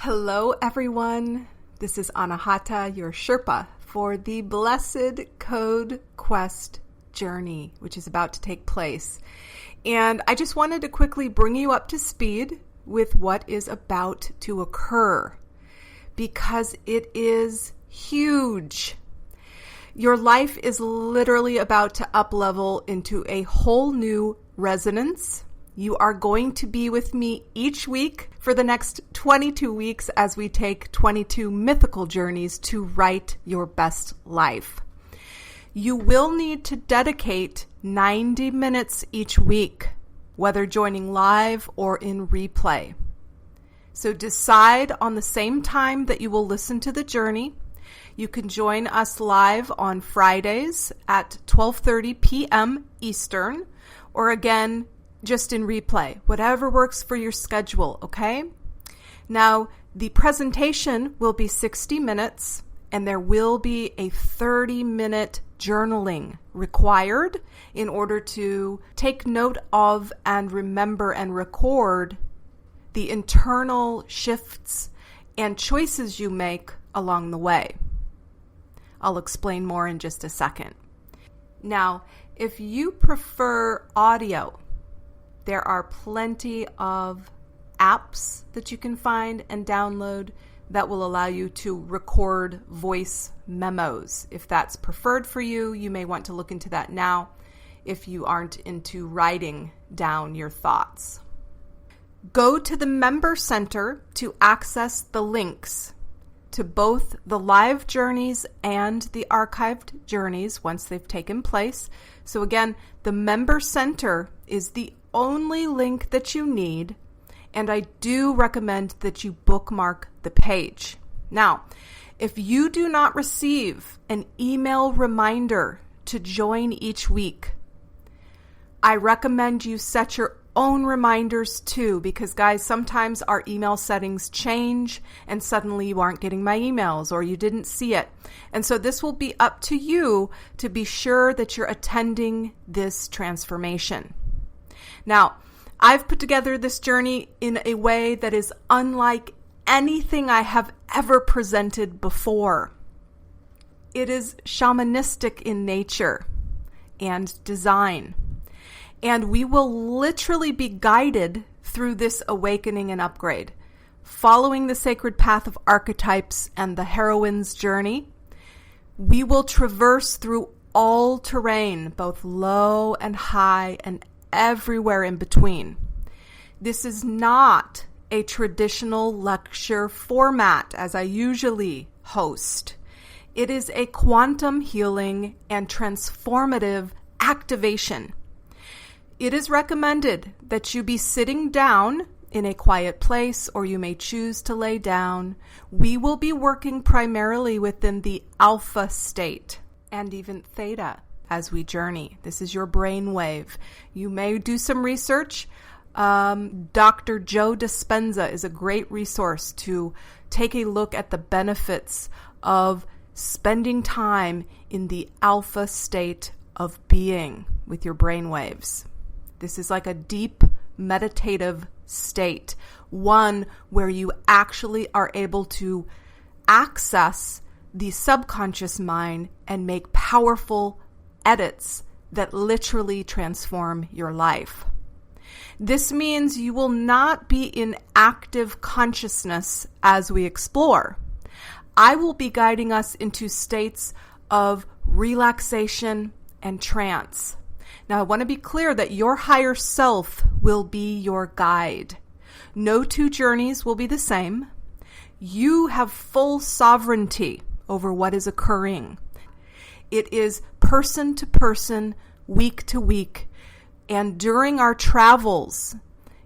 Hello, everyone. This is Anahata, your Sherpa, for the Blessed Code Quest journey, which is about to take place. And I just wanted to quickly bring you up to speed with what is about to occur, because it is huge. Your life is literally about to up-level into a whole new resonance. You are going to be with me each week for the next 22 weeks as we take 22 mythical journeys to write your best life. You will need to dedicate 90 minutes each week, whether joining live or in replay. So decide on the same time that you will listen to the journey. You can join us live on Fridays at 12:30 p.m. Eastern, or again, just in replay, whatever works for your schedule, okay? Now, the presentation will be 60 minutes, and there will be a 30-minute journaling required in order to take note of and remember and record the internal shifts and choices you make along the way. I'll explain more in just a second. Now, if you prefer audio, there are plenty of apps that you can find and download that will allow you to record voice memos. If that's preferred for you, you may want to look into that now if you aren't into writing down your thoughts. Go to the Member Center to access the links to both the live journeys and the archived journeys once they've taken place. So again, the Member Center is the only link that you need, and I do recommend that you bookmark the page. Now, if you do not receive an email reminder to join each week, I recommend you set your own reminders too, because guys, sometimes our email settings change and suddenly you aren't getting my emails or you didn't see it. And so this will be up to you to be sure that you're attending this transformation. Now, I've put together this journey in a way that is unlike anything I have ever presented before. It is shamanistic in nature and design. And we will literally be guided through this awakening and upgrade, following the sacred path of archetypes and the heroine's journey. We will traverse through all terrain, both low and high and everywhere in between. This is not a traditional lecture format as I usually host. It is a quantum healing and transformative activation. It is recommended that you be sitting down in a quiet place, or you may choose to lay down. We will be working primarily within the alpha state and even theta as we journey. This is your brainwave. You may do some research. Dr. Joe Dispenza is a great resource to take a look at the benefits of spending time in the alpha state of being with your brainwaves. This is like a deep meditative state, one where you actually are able to access the subconscious mind and make powerful edits that literally transform your life. This means you will not be in active consciousness as we explore. I will be guiding us into states of relaxation and trance. Now, I want to be clear that your higher self will be your guide. No two journeys will be the same. You have full sovereignty over what is occurring. It is person to person, week to week. And during our travels,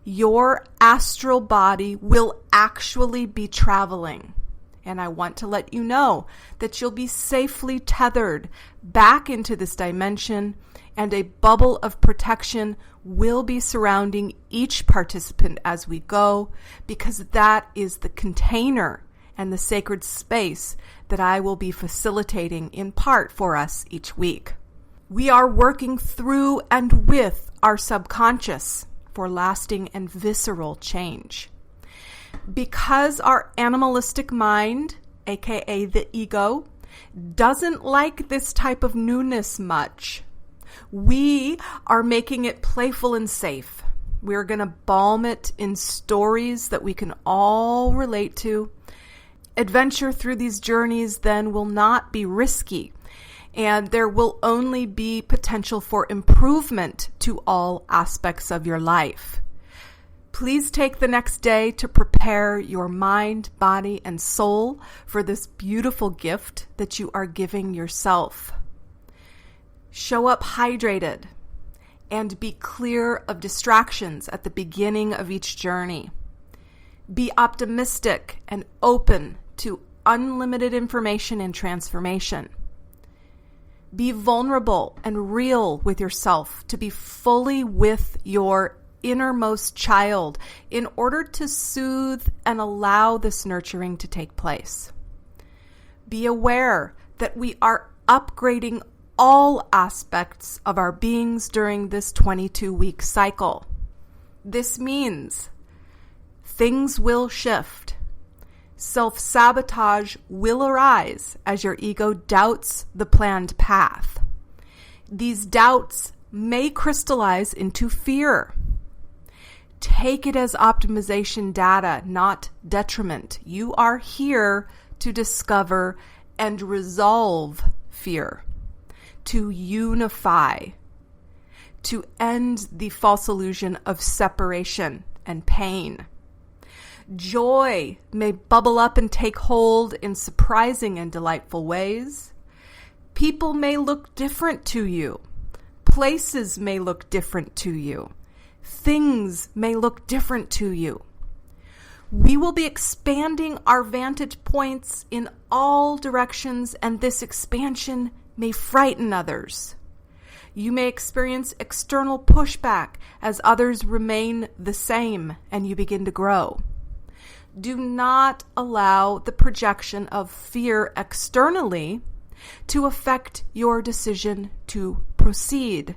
your astral body will actually be traveling. And I want to let you know that you'll be safely tethered back into this dimension, and a bubble of protection will be surrounding each participant as we go, because that is the container and the sacred space that I will be facilitating in part for us each week. We are working through and with our subconscious for lasting and visceral change. Because our animalistic mind, aka the ego, doesn't like this type of newness much, we are making it playful and safe. We're going to balm it in stories that we can all relate to. Adventure through these journeys then will not be risky, and there will only be potential for improvement to all aspects of your life. Please take the next day to prepare your mind, body, and soul for this beautiful gift that you are giving yourself. Show up hydrated and be clear of distractions at the beginning of each journey. Be optimistic and open to unlimited information and transformation. Be vulnerable and real with yourself to be fully with your innermost child in order to soothe and allow this nurturing to take place. Be aware that we are upgrading all aspects of our beings during this 22-week cycle. This means things will shift. Self-sabotage will arise as your ego doubts the planned path. These doubts may crystallize into fear. Take it as optimization data, not detriment. You are here to discover and resolve fear, to unify, to end the false illusion of separation and pain. Joy may bubble up and take hold in surprising and delightful ways. People may look different to you. Places may look different to you. Things may look different to you. We will be expanding our vantage points in all directions, and this expansion may frighten others. You may experience external pushback as others remain the same and you begin to grow. Do not allow the projection of fear externally to affect your decision to proceed.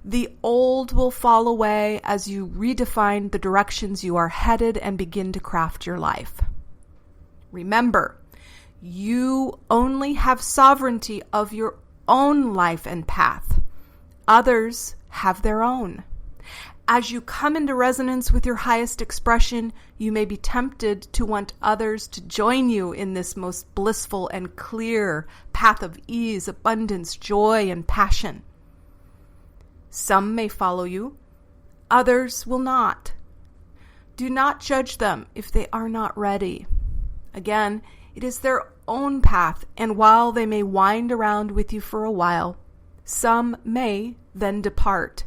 The old will fall away as you redefine the directions you are headed and begin to craft your life. Remember, you only have sovereignty of your own life and path. Others have their own. As you come into resonance with your highest expression, you may be tempted to want others to join you in this most blissful and clear path of ease, abundance, joy, and passion. Some may follow you, others will not. Do not judge them if they are not ready. Again, it is their own path, and while they may wind around with you for a while, some may then depart.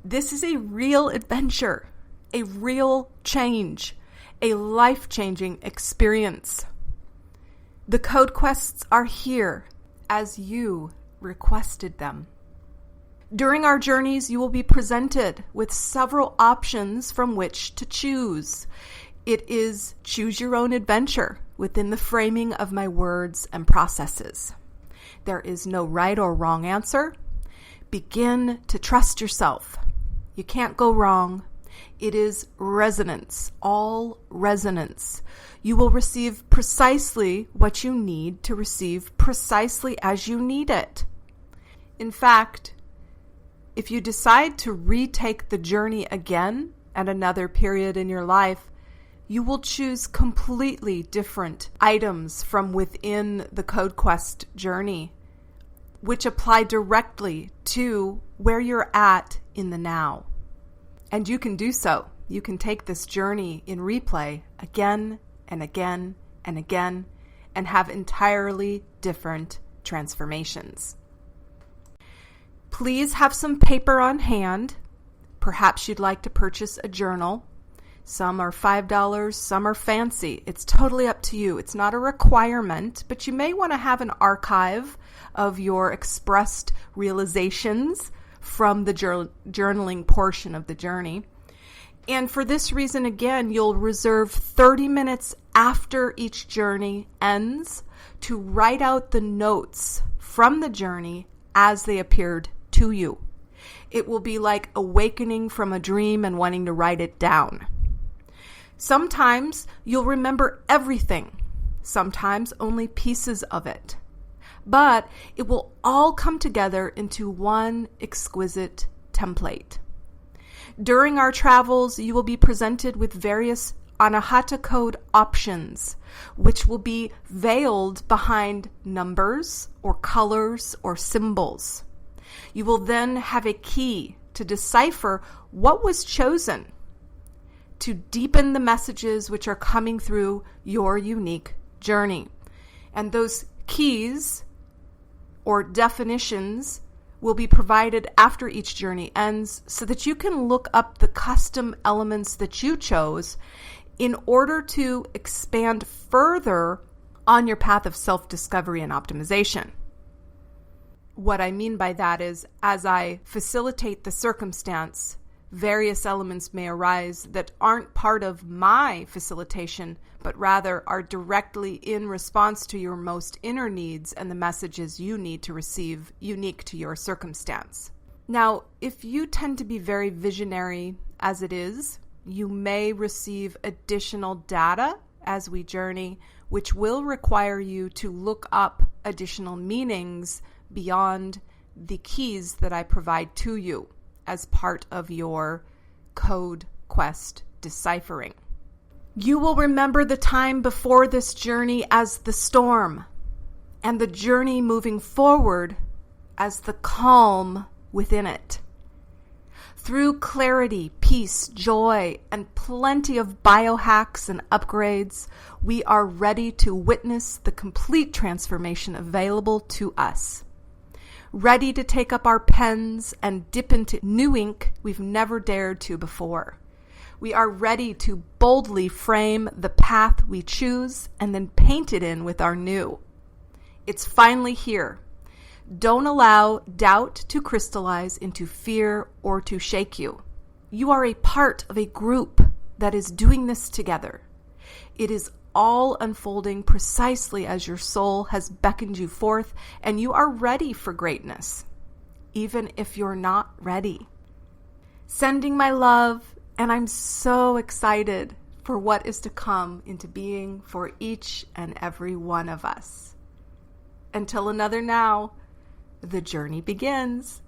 This is a real adventure, a real change, a life-changing experience. The code quests are here as you requested them. During our journeys, you will be presented with several options from which to choose. It is choose your own adventure within the framing of my words and processes. There is no right or wrong answer. Begin to trust yourself. You can't go wrong. It is resonance, all resonance. You will receive precisely what you need to receive precisely as you need it. In fact, if you decide to retake the journey again at another period in your life, you will choose completely different items from within the Code Quest journey, which apply directly to where you're at in the now. And you can do so. You can take this journey in replay again and again and again and have entirely different transformations. Please have some paper on hand. Perhaps you'd like to purchase a journal. Some are $5, some are fancy. It's totally up to you. It's not a requirement, but you may want to have an archive of your expressed realizations from the journaling portion of the journey. And for this reason, again, you'll reserve 30 minutes after each journey ends to write out the notes from the journey as they appeared to you. It will be like awakening from a dream and wanting to write it down. Sometimes you'll remember everything, sometimes only pieces of it. But it will all come together into one exquisite template. During our travels, you will be presented with various Anahata code options, which will be veiled behind numbers or colors or symbols. You will then have a key to decipher what was chosen to deepen the messages which are coming through your unique journey. And those keys or definitions will be provided after each journey ends so that you can look up the custom elements that you chose in order to expand further on your path of self-discovery and optimization. What I mean by that is, as I facilitate the circumstance, various elements may arise that aren't part of my facilitation, but rather are directly in response to your most inner needs and the messages you need to receive unique to your circumstance. Now, if you tend to be very visionary as it is, you may receive additional data as we journey, which will require you to look up additional meanings beyond the keys that I provide to you as part of your code quest deciphering. You will remember the time before this journey as the storm, and the journey moving forward as the calm within it. Through clarity, peace, joy, and plenty of biohacks and upgrades, we are ready to witness the complete transformation available to us. Ready to take up our pens and dip into new ink we've never dared to before. We are ready to boldly frame the path we choose and then paint it in with our new. It's finally here. Don't allow doubt to crystallize into fear or to shake you. You are a part of a group that is doing this together. It is all unfolding precisely as your soul has beckoned you forth, and you are ready for greatness, even if you're not ready. Sending my love, and I'm so excited for what is to come into being for each and every one of us. Until another now, the journey begins.